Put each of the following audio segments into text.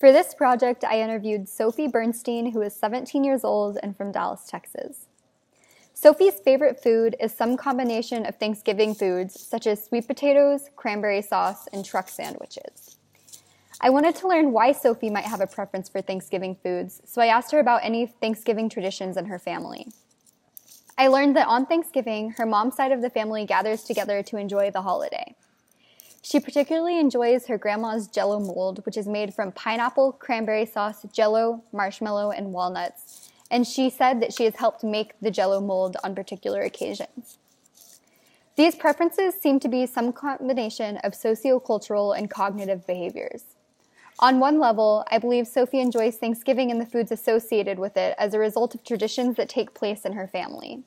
For this project, I interviewed Sophie Bernstein, who is 17 years old and from Dallas, Texas. Sophie's favorite food is some combination of Thanksgiving foods, such as sweet potatoes, cranberry sauce, and truck sandwiches. I wanted to learn why Sophie might have a preference for Thanksgiving foods, so I asked her about any Thanksgiving traditions in her family. I learned that on Thanksgiving, her mom's side of the family gathers together to enjoy the holiday. She particularly enjoys her grandma's Jell-O mold, which is made from pineapple, cranberry sauce, Jell-O, marshmallow, and walnuts, and she said that she has helped make the Jell-O mold on particular occasions. These preferences seem to be some combination of sociocultural and cognitive behaviors. On one level, I believe Sophie enjoys Thanksgiving and the foods associated with it as a result of traditions that take place in her family.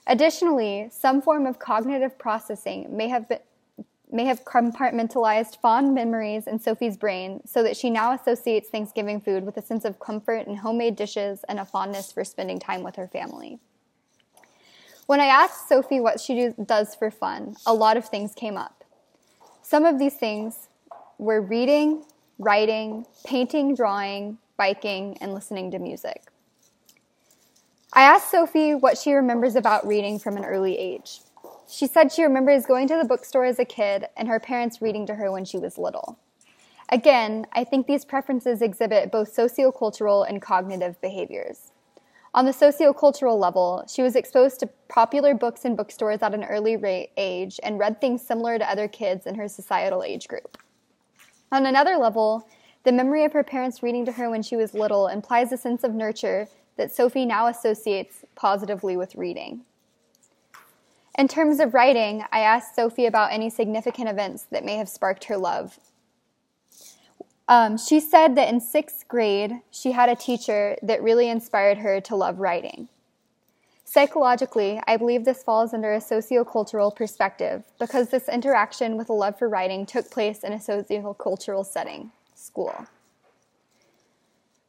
Additionally, some form of cognitive processing may have compartmentalized fond memories in Sophie's brain so that she now associates Thanksgiving food with a sense of comfort in homemade dishes and a fondness for spending time with her family. When I asked Sophie what she does for fun, a lot of things came up. Some of these things were reading, writing, painting, drawing, biking, and listening to music. I asked Sophie what she remembers about reading from an early age. She said she remembers going to the bookstore as a kid and her parents reading to her when she was little. Again, I think these preferences exhibit both sociocultural and cognitive behaviors. On the sociocultural level, she was exposed to popular books in bookstores at an early age and read things similar to other kids in her societal age group. On another level, the memory of her parents reading to her when she was little implies a sense of nurture that Sophie now associates positively with reading. In terms of writing, I asked Sophie about any significant events that may have sparked her love. She said that in 6th grade, she had a teacher that really inspired her to love writing. Psychologically, I believe this falls under a sociocultural perspective because this interaction with a love for writing took place in a sociocultural setting, school.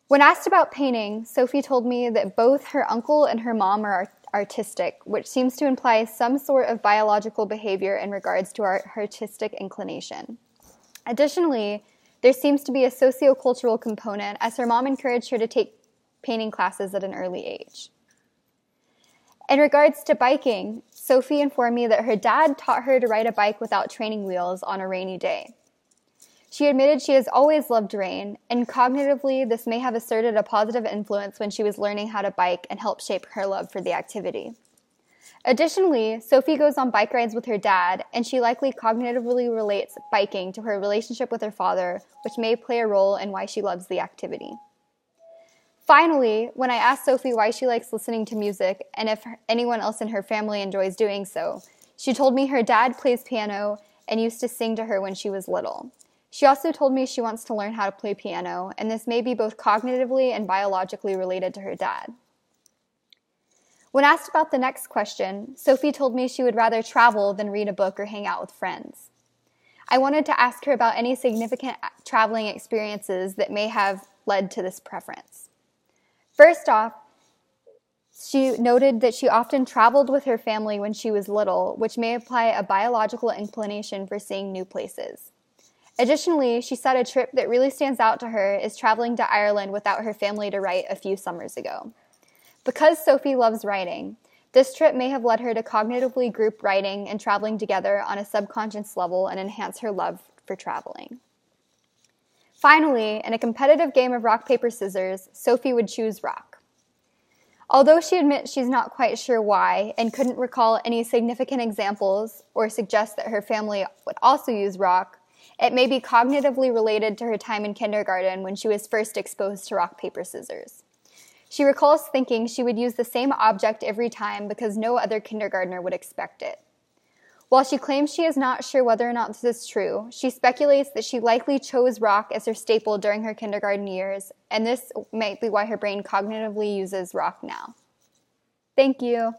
When asked about painting, Sophie told me that both her uncle and her mom are artistic, which seems to imply some sort of biological behavior in regards to our artistic inclination. Additionally, there seems to be a sociocultural component as her mom encouraged her to take painting classes at an early age. In regards to biking, Sophie informed me that her dad taught her to ride a bike without training wheels on a rainy day. She admitted she has always loved rain, and cognitively this may have asserted a positive influence when she was learning how to bike and helped shape her love for the activity. Additionally, Sophie goes on bike rides with her dad, and she likely cognitively relates biking to her relationship with her father, which may play a role in why she loves the activity. Finally, when I asked Sophie why she likes listening to music and if anyone else in her family enjoys doing so, she told me her dad plays piano and used to sing to her when she was little. She also told me she wants to learn how to play piano, and this may be both cognitively and biologically related to her dad. When asked about the next question, Sophie told me she would rather travel than read a book or hang out with friends. I wanted to ask her about any significant traveling experiences that may have led to this preference. First off, she noted that she often traveled with her family when she was little, which may imply a biological inclination for seeing new places. Additionally, she said a trip that really stands out to her is traveling to Ireland without her family to write a few summers ago. Because Sophie loves writing, this trip may have led her to cognitively group writing and traveling together on a subconscious level and enhance her love for traveling. Finally, in a competitive game of rock, paper, scissors, Sophie would choose rock. Although she admits she's not quite sure why and couldn't recall any significant examples or suggest that her family would also use rock, it may be cognitively related to her time in kindergarten when she was first exposed to rock, paper, scissors. She recalls thinking she would use the same object every time because no other kindergartner would expect it. While she claims she is not sure whether or not this is true, she speculates that she likely chose rock as her staple during her kindergarten years, and this might be why her brain cognitively uses rock now. Thank you.